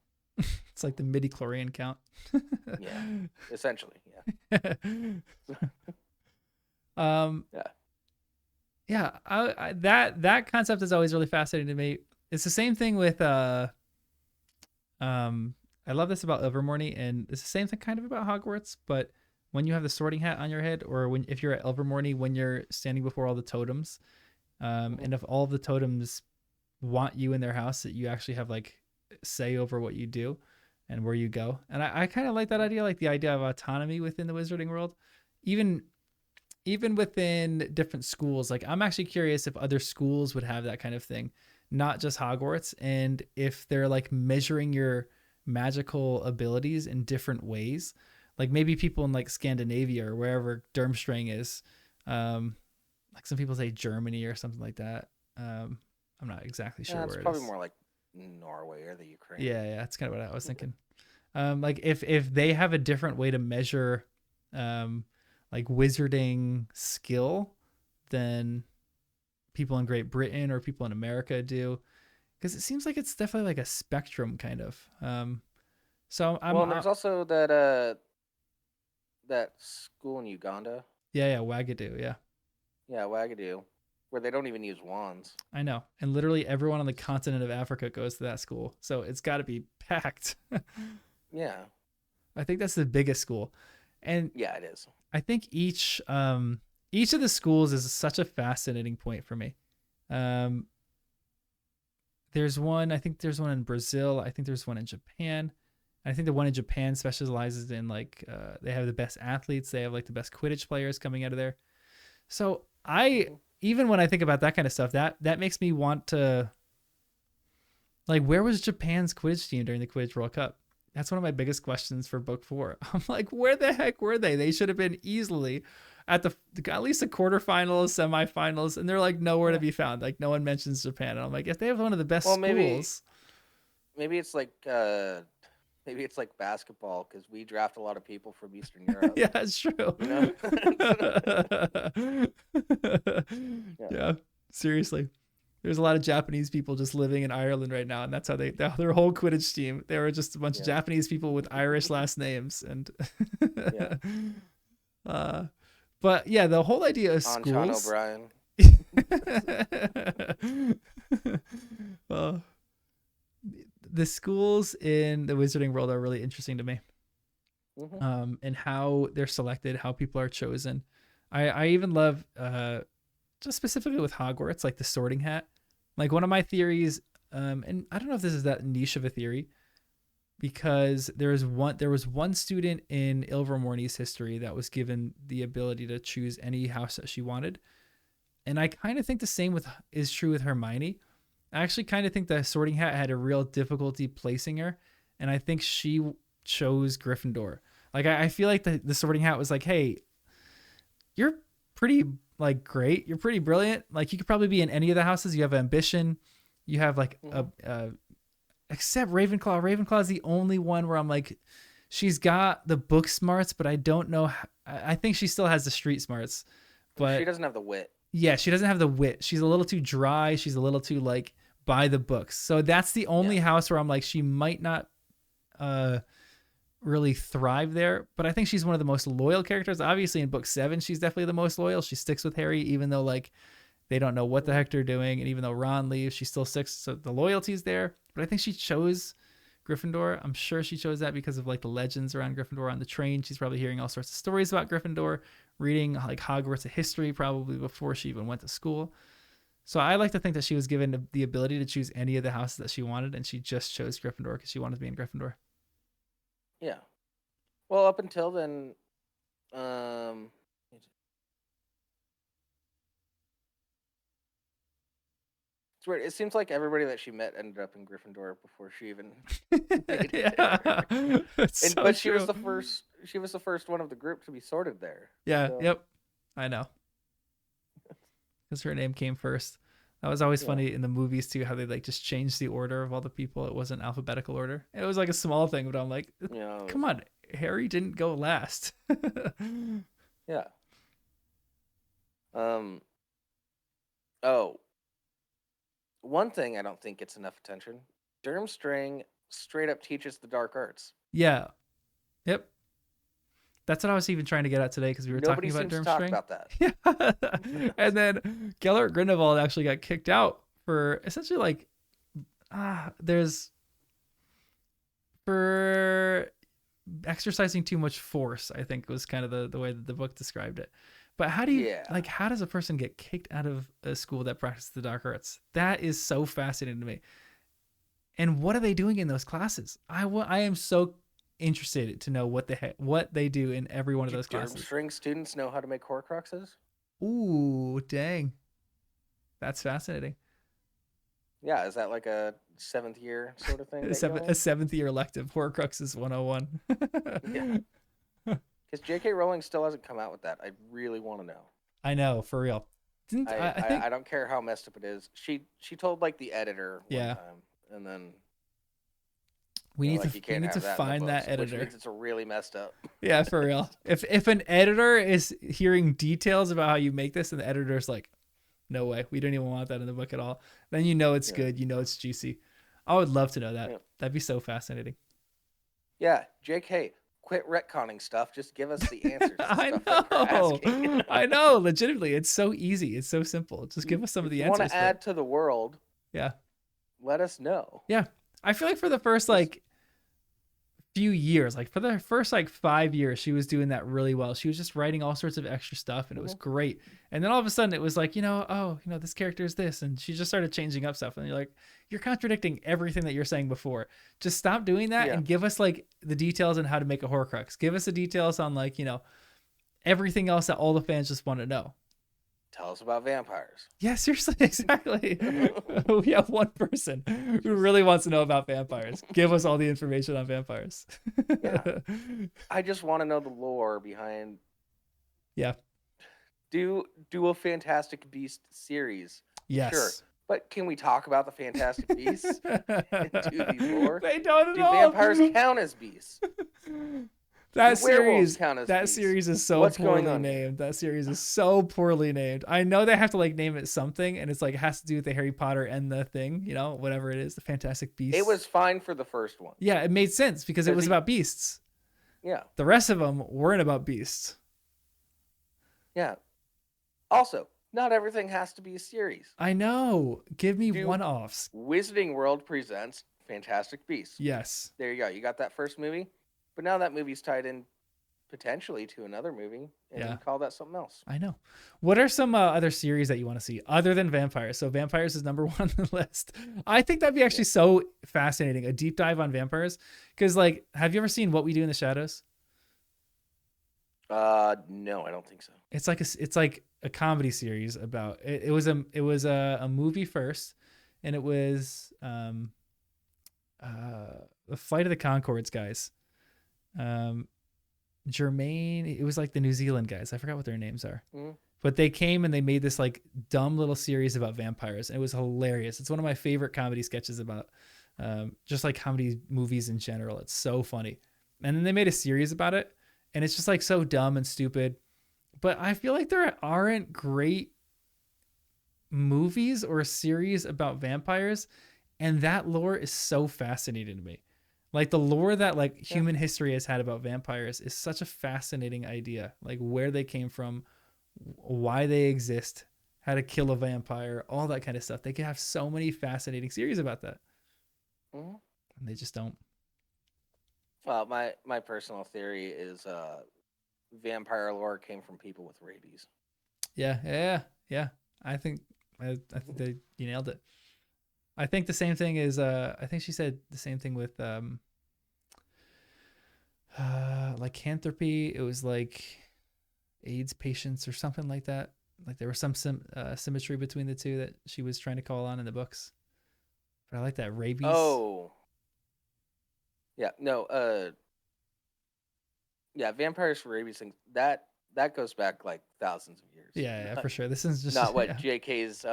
It's like the midi chlorian count. Yeah, essentially. um, Yeah. yeah, that concept is always really fascinating to me. It's the same thing with I love this about Ilvermorny, and it's the same thing kind of about Hogwarts, but when you have the sorting hat on your head, or when if you're at Ilvermorny, when you're standing before all the totems, Mhm. and if all of the totems want you in their house, that you actually have like say over what you do and where you go. And I kind of like that idea, like the idea of autonomy within the wizarding world, even even within different schools. Like I'm actually curious if other schools would have that kind of thing, not just Hogwarts, and if they're like measuring your magical abilities in different ways. Like maybe people in like Scandinavia or wherever Durmstrang is, um, like some people say Germany or something like that. I'm not exactly sure Yeah, it's where it probably is. more like Norway or the Ukraine. Yeah, yeah, that's kind of what I was thinking. Like if they have a different way to measure, um, like wizarding skill than people in Great Britain or people in America do, because it seems like it's definitely like a spectrum kind of. So Well, and there's also that school in Uganda. yeah, Wagadoo, yeah. Yeah, Wagadu, where they don't even use wands. I know. And literally everyone on the continent of Africa goes to that school. So it's got to be packed. Yeah. I think that's the biggest school. And Yeah, it is. I think each of the schools is such a fascinating point for me. Um I think there's one in Brazil, I think there's one in Japan. I think the one in Japan specializes in like they have the best athletes, they have like the best Quidditch players coming out of there. So I Mm-hmm. even when I think about that kind of stuff, that makes me want to like where was Japan's Quidditch team during the Quidditch World Cup? That's one of my biggest questions for book 4. I'm like, where the heck were they? They should have been easily at at least the quarterfinals, semifinals, and they're like nowhere to Yeah. be found. Like no one mentions Japan. And I'm like, if they have one of the best Well, schools, maybe it's like basketball because we draft a lot of people from Eastern Europe. yeah, it's true. You know. Yeah. Yeah, seriously. There's a lot of Japanese people just living in Ireland right now, and that's how their whole Quidditch team. They were just a bunch of Yeah. Japanese people with Irish last names, and Yeah. uh, but yeah, the whole idea of Sean schools. O'Brien. Well, the schools in the Wizarding world are really interesting to me, Mm-hmm. and how they're selected, how people are chosen. I even love just specifically with Hogwarts, like the Sorting Hat. Like one of my theories, and I don't know if this is that niche of a theory, because there was one student in Ilvermorny's history that was given the ability to choose any house that she wanted, and I kind of think the same is true with Hermione. I actually kind of think the Sorting Hat had a real difficulty placing her, and I think she chose Gryffindor. Like I feel like the Sorting Hat was like, hey, you're pretty like great. You're pretty brilliant. Like you could probably be in any of the houses. You have ambition. You have like Mm-hmm. except Ravenclaw. Ravenclaw is the only one where I'm like, she's got the book smarts, but I don't know. I think she still has the street smarts, She but doesn't have the wit. yeah, she doesn't have the wit. She's a little too dry. She's a little too like by the books. So that's the Yeah. only house where I'm like, she might not uh really thrive there. But I think she's one of the most loyal characters. Obviously, in book 7, she's definitely the most loyal. She sticks with Harry, even though like they don't know what the Mm-hmm. heck they're doing, and even though Ron leaves, she still sticks. So the loyalty's there. But I think she chose Gryffindor. I'm sure she chose that because of like the legends around Gryffindor on the train. She's probably hearing all sorts of stories about Gryffindor, reading like Hogwarts history probably before she even went to school. So I like to think that she was given the ability to choose any of the houses that she wanted, and she just chose Gryffindor because she wanted to be in Gryffindor. Yeah. Well, up until then, um, it's weird. It seems like everybody that she met ended up in Gryffindor before she even made it there. Yeah, it's And so but she was true. the first. She was the first one of the group to be sorted there. Yeah, So yep, I know, because her name came first. That was always yeah. funny in the movies too, how they like just changed the order of all the people. It wasn't alphabetical order. It was like a small thing, but I'm like, You know. come on, Harry didn't go last. Yeah. Um. Oh, one thing I don't think gets enough attention. Durmstrang straight up teaches the dark arts. Yeah, yep. That's what I was even trying to get at today because we were Nobody talking about seems to talk Durmstrang. about that. Yeah. And then Gellert Grindelwald actually got kicked out for essentially like there's for exercising too much force, I think was kind of the way that the book described it. But how do you Yeah. like how does a person get kicked out of a school that practices the dark arts? That is so fascinating to me. And what are they doing in those classes? I am so interested to know what they do in every one of Do those classes. Durmstrang students know how to make Horcruxes? Ooh, dang. That's fascinating. Yeah, is that like a 7th year sort of thing that you go A in? seventh year elective, Horcruxes 101. Yeah, because J.K. Rowling still hasn't come out with that. I really want to know. I know, for real. Didn't I, I I think I don't care how messed up it is. She told like the editor one yeah. time, and then We need to like you we can't need to have that in the find that books, which editor. means it's a really messed up. Yeah, for real. If an editor is hearing details about how you make this and the editor's like, no way, we don't even want that in the book at all, then you know it's Yeah, good, you know it's juicy. I would love to know that. yeah. That'd be so fascinating. Yeah, JK, quit retconning stuff. Just give us the answers to I stuff that we're know. asking. I know. Legitimately, it's so easy. It's so simple. Just give us some of If the you want answers to for it. add to the world, Yeah. let us know. Yeah. I feel like for the first Just like few years, like for the first like 5 years, she was doing that really well. She was just writing all sorts of extra stuff and it was mhm. great. And then all of a sudden it was like, this character is this. And she just started changing up stuff. And you're like, you're contradicting everything that you're saying before. Just stop doing that Yeah. and give us like the details on how to make a Horcrux. Give us the details on like, everything else that all the fans just want to know. Tell us about vampires. Yeah, seriously, exactly. We have one person who really wants to know about vampires. Give us all the information on vampires. Yeah. I just want to know the lore behind. Yeah. Do a Fantastic Beast series. Sure. Yes. But can we talk about the Fantastic Beasts and do the lore? They don't at Do all. vampires count as beasts? Do That werewolves series, count as that beasts? series is so What's going poorly on here? named. That series is so poorly named. I know they have to like name it something, and it's like it has to do with the Harry Potter and the thing, whatever it is, the Fantastic Beasts. It was fine for the first one. Yeah, it made sense because it was about beasts. Yeah. The rest of them weren't about beasts. Yeah. Also, not everything has to be a series. I know. Give me one-offs. Wizarding World presents Fantastic Beasts. Yes. There you go. You got that first movie, but now that movie's tied in potentially to another movie, and you call that something else. I know. What are some other series that you want to see other than vampires? So vampires is number 1 on the list. I think that'd be actually so fascinating, a deep dive on vampires. Because like, have you ever seen What We Do in the Shadows? No, I don't think so. It's like a comedy series about it. It was a movie first, and it was the Flight of the Conchords guys. Jermaine, it was like the New Zealand guys. I forgot what their names are. Mm-hmm. But they came and they made this like dumb little series about vampires. And it was hilarious. It's one of my favorite comedy sketches about just like comedy movies in general. It's so funny. And then they made a series about it. And it's just like so dumb and stupid. But I feel like there aren't great movies or series about vampires. And that lore is so fascinating to me. Like the lore that like human history has had about vampires is such a fascinating idea. Like where they came from, why they exist, how to kill a vampire, all that kind of stuff. They could have so many fascinating series about that. Mm-hmm. And they just don't. Well, my personal theory is vampire lore came from people with rabies. Yeah. I think you nailed it. I think the same thing is I think she said the same thing with lycanthropy. It was like AIDS patients or something like that. Like there was some symmetry between the two that she was trying to call on in the books. But I like that rabies. Oh. Yeah, no, vampires for rabies things that goes back like thousands of years. Yeah, for sure. This is just not what JK's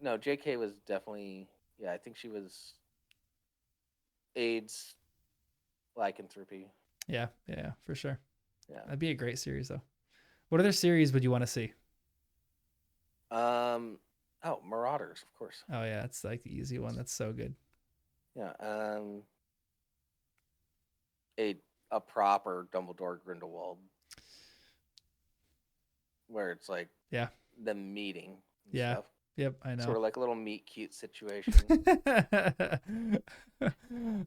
no, JK was definitely I think she was AIDS lycanthropy. Yeah, for sure. Yeah. That'd be a great series though. What other series would you want to see? Marauders, of course. Oh yeah, it's like the easy one. That's so good. Yeah. A proper Dumbledore Grindelwald, where it's like them meeting. Stuff. Yep, I know. Sort of like a little meet cute situation.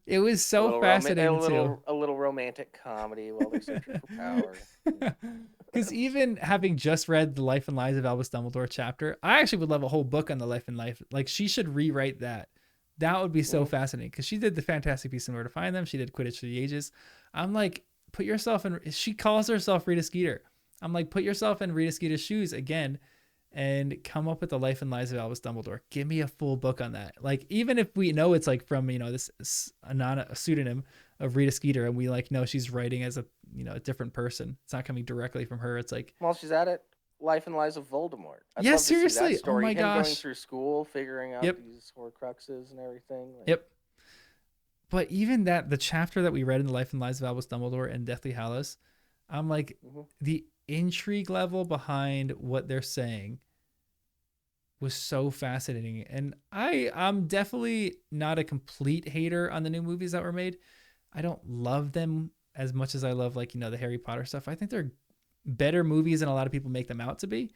It was so fascinating too. A little romantic comedy while they're searching for power. Because even having just read the Life and Lives of Albus Dumbledore chapter, I actually would love a whole book on the life and life. Like she should rewrite that. That would be so fascinating because she did the Fantastic Beasts and Where to Find Them. She did Quidditch for the Ages. I'm like, put yourself in. She calls herself Rita Skeeter. I'm like, put yourself in Rita Skeeter's shoes again, and come up with the Life and Lives of Albus Dumbledore. Give me a full book on that. Like, even if we know it's like from this a pseudonym of Rita Skeeter, and we like know she's writing as a a different person. It's not coming directly from her. It's like while she's at it. Life and Lives of Voldemort. I'd love seriously. To see that story. Oh my gosh. Going through school, figuring out these Horcruxes and everything. Like, But even the chapter that we read in the Life and Lives of Albus Dumbledore and Deathly Hallows, I'm like, the intrigue level behind what they're saying was so fascinating. And I'm definitely not a complete hater on the new movies that were made. I don't love them as much as I love like, the Harry Potter stuff. I think they're better movies than a lot of people make them out to be,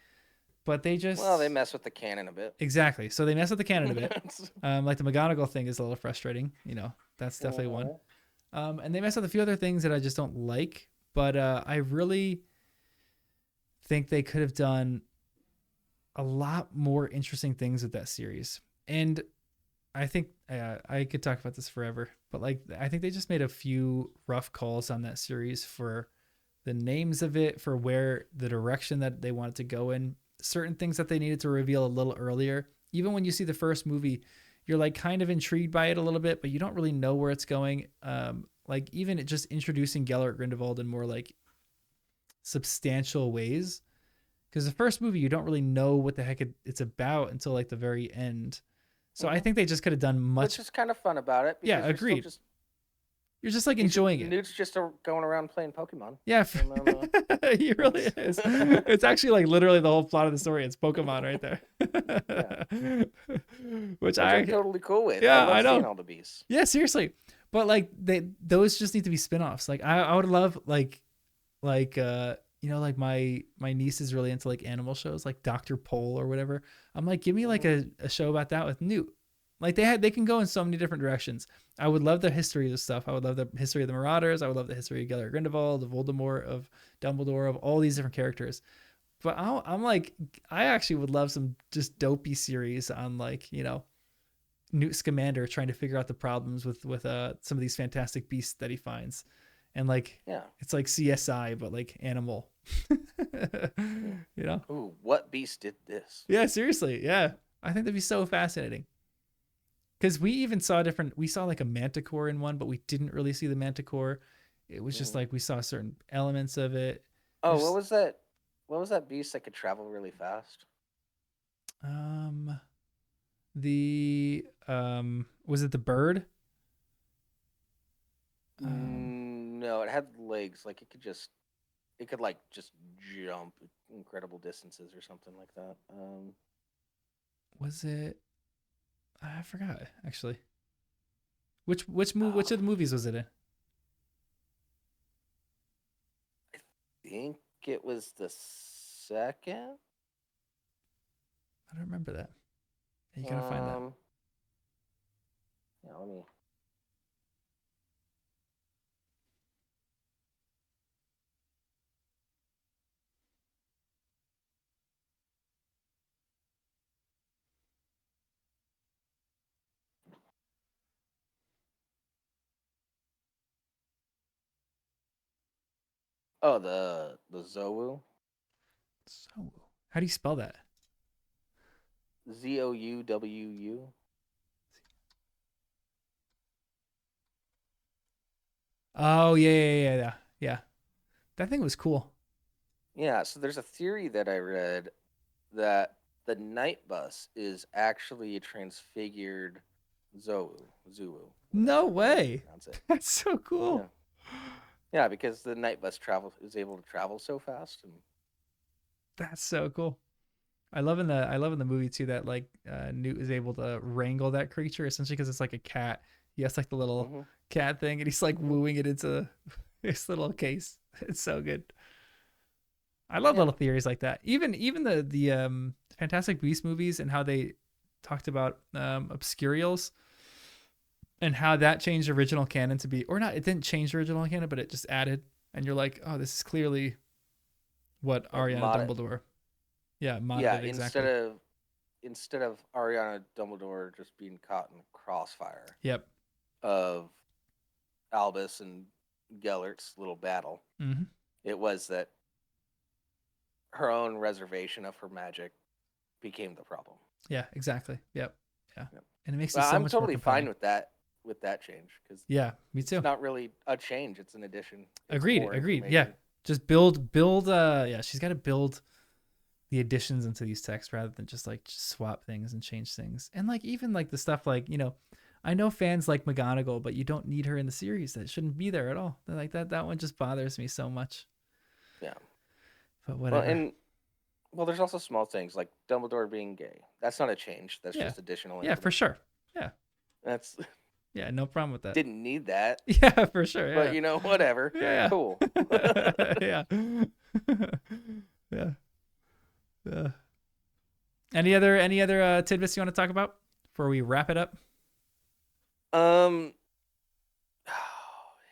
but they Well, they just mess with the canon a bit. exactly. So they mess with the canon a bit. Like the McGonagall thing is a little frustrating. That's definitely one. Mhm. And they mess with a few other things that I just don't like. But I really think they could have done a lot more interesting things with that series. And I think I could talk about this forever, but like I think they just made a few rough calls on that series for the names of it, for where the direction that they wanted to go in, certain things that they needed to reveal a little earlier. Even when you see the first movie, you're like kind of intrigued by it a little bit, but you don't really know where it's going. Like even it just introducing Gellert Grindelwald in more like substantial ways. Because the first movie, you don't really know what the heck it's about until like the very end. So I Mhm. think they just could have done much. Which is kind of fun about it Yeah, because agreed. You're just like enjoying it. Newt's just going around playing Pokemon. Yeah, And then, he really is. It's actually like literally the whole plot of the story. It's Pokemon right yeah, there. Which which I'm totally cool with. I yeah, I love seeing know. all the beasts. Yeah, seriously. But like those just need to be spin-offs. Like I would love like like my niece is really into like animal shows like Dr. Pole or whatever. I'm like, give me like a show about that with Newt. Like they can go in so many different directions. I would love the history of stuff. I would love the history of the Marauders. I would love the history of Gellert Grindelwald, of Voldemort, of Dumbledore, of all these different characters. But I'm like, I actually would love some just dopey series on like, Newt Scamander trying to figure out the problems with some of these fantastic beasts that he finds. And like, Yeah. it's like CSI, but like animal. Ooh, what beast did this? Yeah, seriously. Yeah. I think that'd be so fascinating. Because we saw like a manticore in one, but we didn't really see the manticore. It was just like we saw certain elements of it. Oh, what There's was that? What was that beast that could travel really fast? um the was it the bird? No, it had legs. Like it could like just jump incredible distances or something like that. Was it? I forgot actually. Which of the um, movies was it in? I think it was the second. I don't remember that. You gotta find that. Um, yeah, let me. Oh, the Zowu, So, how do you spell that? Zouwu. Oh yeah. Yeah. That thing was cool. Yeah, so there's a theory that I read that the night bus is actually a transfigured Zulu, No however you way. pronounce it. That's so Yeah, cool. yeah, because the night bus is able to travel so fast, and That's so cool. I love in the movie too that like Newt is able to wrangle that creature essentially because it's like a cat. He has like the little mhm, cat thing and he's like mhm. wooing it into his little case. It's so good. I love Yeah, little theories like that. Even the Fantastic Beast movies and how they talked about obscurials and how that changed original canon to be, or not, it didn't change the original canon, but it just added, and you're like, oh, this is clearly what like Ariana mod it. Dumbledore, yeah, modded Yeah, it exactly. instead of Ariana Dumbledore just being caught in the crossfire Yep. of Albus and Gellert's little battle, Mm-hmm. it was that her own reservation of her magic became the problem. Yeah, exactly. Yep. Yeah. Yep. And it makes it Well, so I'm much more totally fine compelling. with that change because Yeah, me it's too. not really a change; it's an addition. It's Agreed. more Agreed. Yeah. information. Just build yeah, she's got to build the additions into these texts rather than just like swap things and change things. And like even like the stuff like, I know fans like McGonagall, but you don't need her in the series. That shouldn't be there at all. They're like that one just bothers me so much. Yeah. But Well, whatever. and there's also small things like Dumbledore being gay. That's not a change. That's Yeah. just additional Yeah, for information. sure. Yeah. That's Yeah, no problem with that. Didn't need that, Yeah, for sure. but Yeah. whatever. Yeah. Cool. Yeah. Yeah. Yeah. Any other tidbits you want to talk about before we wrap it up? Um,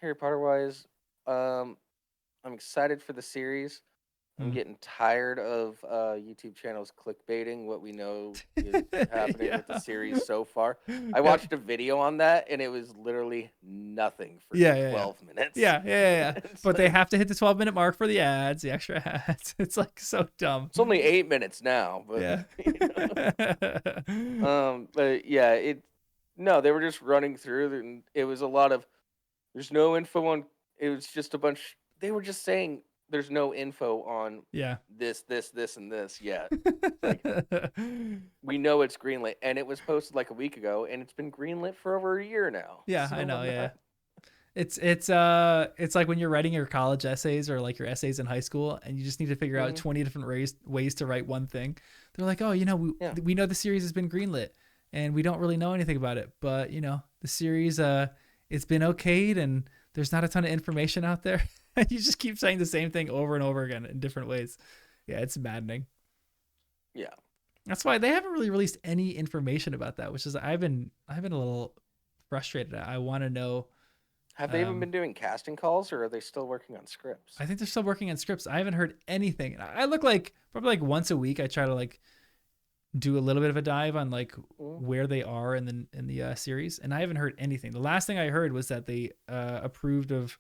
Harry Potter wise, um, I'm excited for the series. I'm Mm. getting tired of YouTube channels clickbaiting what we know is happening Yeah. with the series so far. I Yep. watched a video on that and it was literally nothing for Yeah, yeah, yeah. 12 minutes. Yeah. It's But they like, have to hit the 12-minute mark for the ads, the extra ads. It's like so dumb. it's only 8 minutes now, but Yeah. but yeah, no, they were just running through and it was a lot of there's no info on it was just a bunch they were just saying there's no info on Yeah. this, and this yet. Like we know it's greenlit, and it was posted like a week ago, and it's been greenlit for over a year now. Yeah, So I know. I'm Yeah. not. It's like when you're writing your college essays or like your essays in high school and you just need to figure out 20 different ways to write one thing. They're like, "Oh, Yeah. we know the series has been greenlit and we don't really know anything about it, but the series it's been okayed and there's not a ton of information out there." And you just keep saying the same thing over and over again in different ways. Yeah, it's maddening. Yeah. That's why they haven't really released any information about that, which is I've been a little frustrated. I want to know. Have they even been doing casting calls, or are they still working on scripts? I think they're still working on scripts. I haven't heard anything. I look like probably like once a week. I try to like do a little bit of a dive on like where they are in the series, and I haven't heard anything. The last thing I heard was that they approved of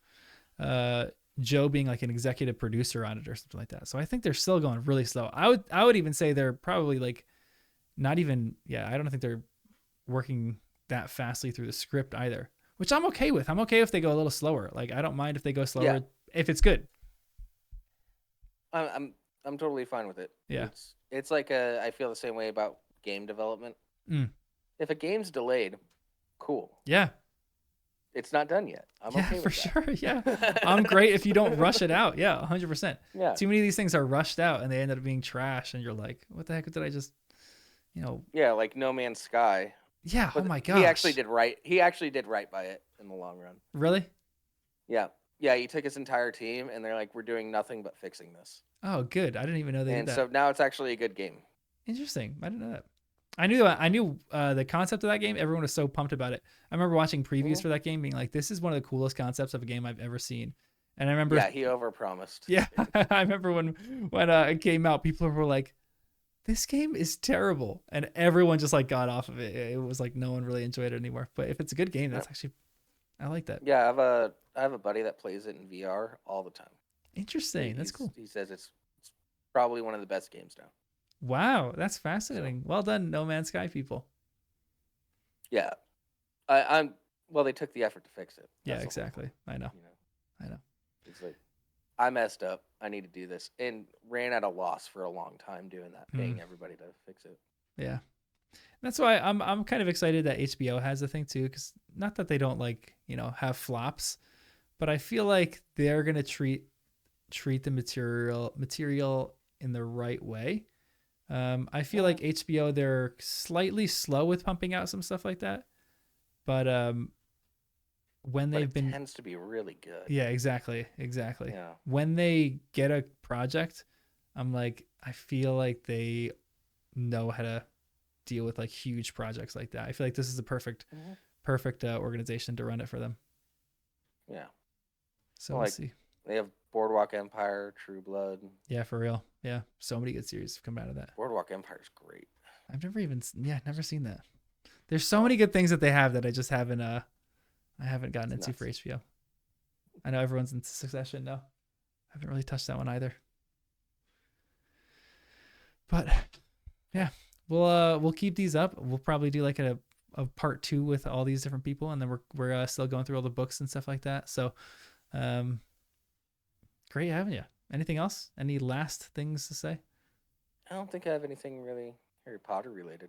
Joe being like an executive producer on it or something like that. So I think they're still going really slow. I would even say they're probably like not even. Yeah, I don't think they're working that fastly through the script either. Which I'm okay with. I'm okay if they go a little slower. Like I don't mind if they go slower if it's good. I'm totally fine with it. Yeah. It's like I feel the same way about game development. Mm. If a game's delayed, cool. Yeah. It's not done yet. I'm okay with that. For sure. Yeah. I'm great if you don't rush it out. Yeah, 100%. Yeah. Too many of these things are rushed out and they end up being trash and you're like, what the heck did I just Yeah, like No Man's Sky. Yeah, but oh my gosh. He actually did right by it in the long run. Really? Yeah. Yeah, he took his entire team and they're like, we're doing nothing but fixing this. Oh, good. I didn't even know they did that. And so now it's actually a good game. Interesting. I didn't know that. I knew the concept of that game. Everyone was so pumped about it. I remember watching previews for that game being like, this is one of the coolest concepts of a game I've ever seen. And I remember he overpromised. Yeah. I remember when it came out, people were like, this game is terrible, and everyone just like got off of it. It was like no one really enjoyed it anymore. But if it's a good game, that's actually I like that. Yeah, I have a buddy that plays it in VR all the time. Interesting. That's cool. He says it's probably one of the best games now. Wow, that's fascinating. Well done, No Man's Sky people. Yeah, well, they took the effort to fix it. That's exactly. I know. I know. It's like I messed up. I need to do this, and ran at a loss for a long time doing that, paying everybody to fix it. Yeah, that's why I'm kind of excited that HBO has the thing too, because not that they don't like have flops, but I feel like they're gonna treat the material in the right way. I feel like HBO, they're slightly slow with pumping out some stuff like that, but when they've been tends to be really good. Yeah, exactly. Yeah. When they get a project, I'm like, I feel like they know how to deal with like huge projects like that. I feel like this is the perfect organization to run it for them. Yeah. So we'll see. They have Boardwalk Empire, True Blood. Yeah, for real. Yeah, so many good series have come out of that. Boardwalk Empire is great. I've never seen that. There's so many good things that they have that I just haven't I haven't gotten into for HBO. I know everyone's into Succession now. I haven't really touched that one either. But yeah, we'll keep these up. We'll probably do like a part 2 with all these different people, and then we're still going through all the books and stuff like that. So, great having you. Anything else? Any last things to say? I don't think I have anything really Harry Potter related.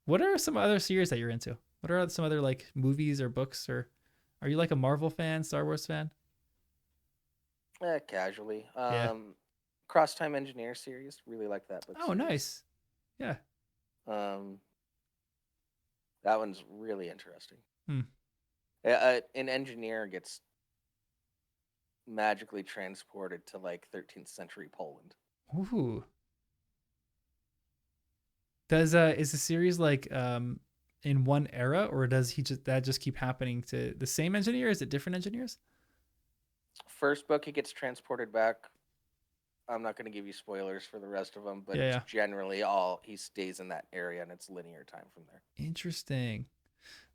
What are some other series that you're into? What are some other like movies or books, or are you like a Marvel fan, Star Wars fan? Casually. Cross Time Engineer series, really like that book. Oh, series. Nice. Yeah. That one's really interesting. An engineer gets magically transported to like 13th century Poland. Ooh. Does is the series like in one era, or does that just keep happening to the same engineer? Is it different engineers? First book, he gets transported back. I'm not going to give you spoilers for the rest of them, but Yeah, it's yeah. generally all he stays in that area and it's linear time from there. Interesting.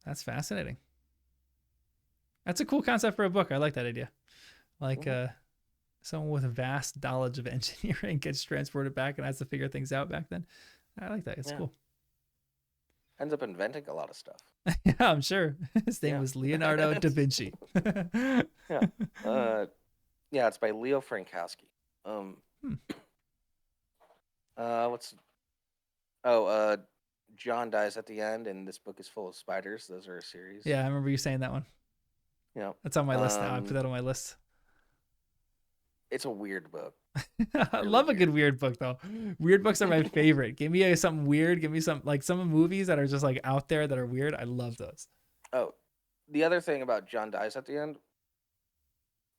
That's fascinating. That's a cool concept for a book. I like that idea. Like someone with a vast knowledge of engineering gets transported back and has to figure things out back then. I like that. It's cool. Ends up inventing a lot of stuff. Yeah, I'm sure. His name was Leonardo da Vinci. Yeah. Yeah, it's by Leo Frankowski. What's John dies at the end, and this book is full of spiders. Those are a series. Yeah, I remember you saying that one. Yeah, that's on my list now. I put that on my list. It's a weird book. I love a good weird book though. Weird books are my favorite. Give me something weird. Give me some movies that are just like out there that are weird. I love those. Oh, the other thing about John dies at the end,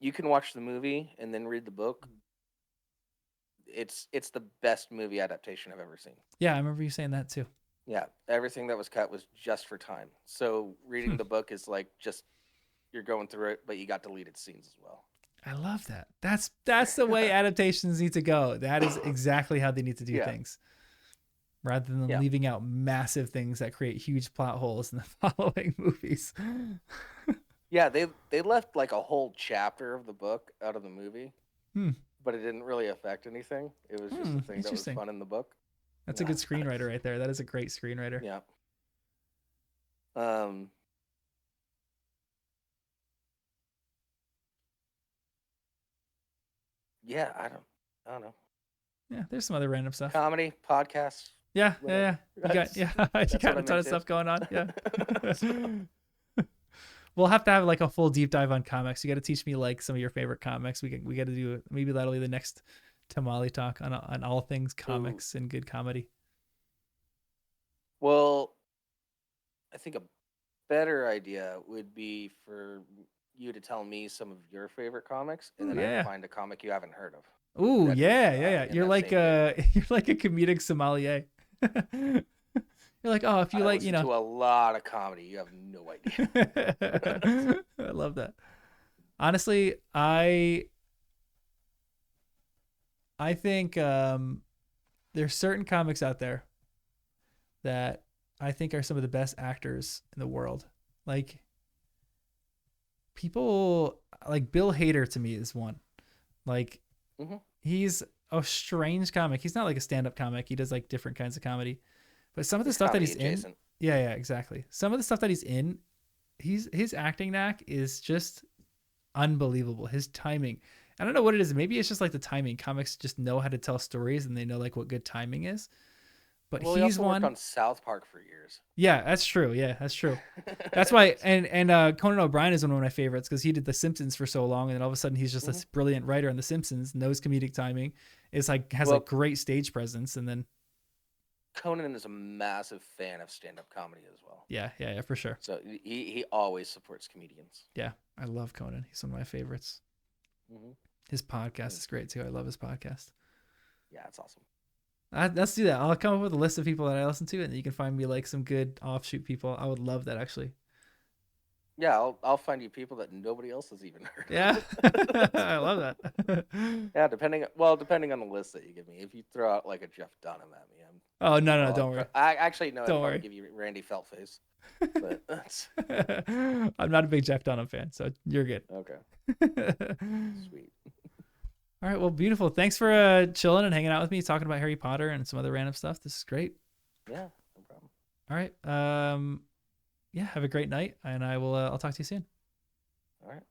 you can watch the movie and then read the book. It's the best movie adaptation I've ever seen. Yeah, I remember you saying that too. Yeah, everything that was cut was just for time. So reading the book is like just you're going through it, but you got deleted scenes as well. I love that. That's the way adaptations need to go. That is exactly how they need to do things. Rather than leaving out massive things that create huge plot holes in the following movies. Yeah, they left like a whole chapter of the book out of the movie. But it didn't really affect anything. It was just the thing that was fun in the book. That's a good screenwriter right there. That is a great screenwriter. Yeah. Yeah, I don't know. Yeah, there's some other random stuff. Comedy, podcasts. Yeah. You got a ton of stuff going on. Yeah. We'll have to have like a full deep dive on comics. You got to teach me like some of your favorite comics. We got to do maybe that'll be the next Tamale talk on all things comics and good comedy. Well, I think a better idea would be for you to tell me some of your favorite comics, and then I find a comic you haven't heard of. Ooh, yeah. You're like a comedic sommelier. You're like, oh, if you like, to a lot of comedy, you have no idea. I love that. Honestly, I think there's certain comics out there that I think are some of the best actors in the world. Like people like Bill Hader to me is one. Like he's a strange comic. He's not like a stand-up comic. He does like different kinds of comedy. But some of the stuff that he's in, yeah, exactly. Some of the stuff that he's in, his acting knack is just unbelievable. His timing, I don't know what it is. Maybe it's just like the timing. Comics just know how to tell stories, and they know like what good timing is. But he also worked on South Park for years. Yeah, that's true. That's why. And Conan O'Brien is one of my favorites because he did The Simpsons for so long, and then all of a sudden he's just this brilliant writer on The Simpsons, knows comedic timing, has like great stage presence, and then. Conan is a massive fan of stand-up comedy as well. Yeah, for sure. So he always supports comedians. Yeah, I love Conan. He's one of my favorites. His podcast is great too. I love his podcast. Yeah, it's awesome. Let's do that. I'll come up with a list of people that I listen to, and you can find me like some good offshoot people. I would love that actually. Yeah, I'll find you people that nobody else has even heard. Yeah, I love that. Yeah, depending on the list that you give me. If you throw out like a Jeff Dunham at me, no, don't worry. I actually know. Don't worry. Give you Randy Feltface. But that's... I'm not a big Jeff Dunham fan, so you're good. Okay. Sweet. All right. Well, beautiful. Thanks for chilling and hanging out with me, talking about Harry Potter and some other random stuff. This is great. Yeah, no problem. All right. Yeah. Have a great night, and I'll talk to you soon. All right.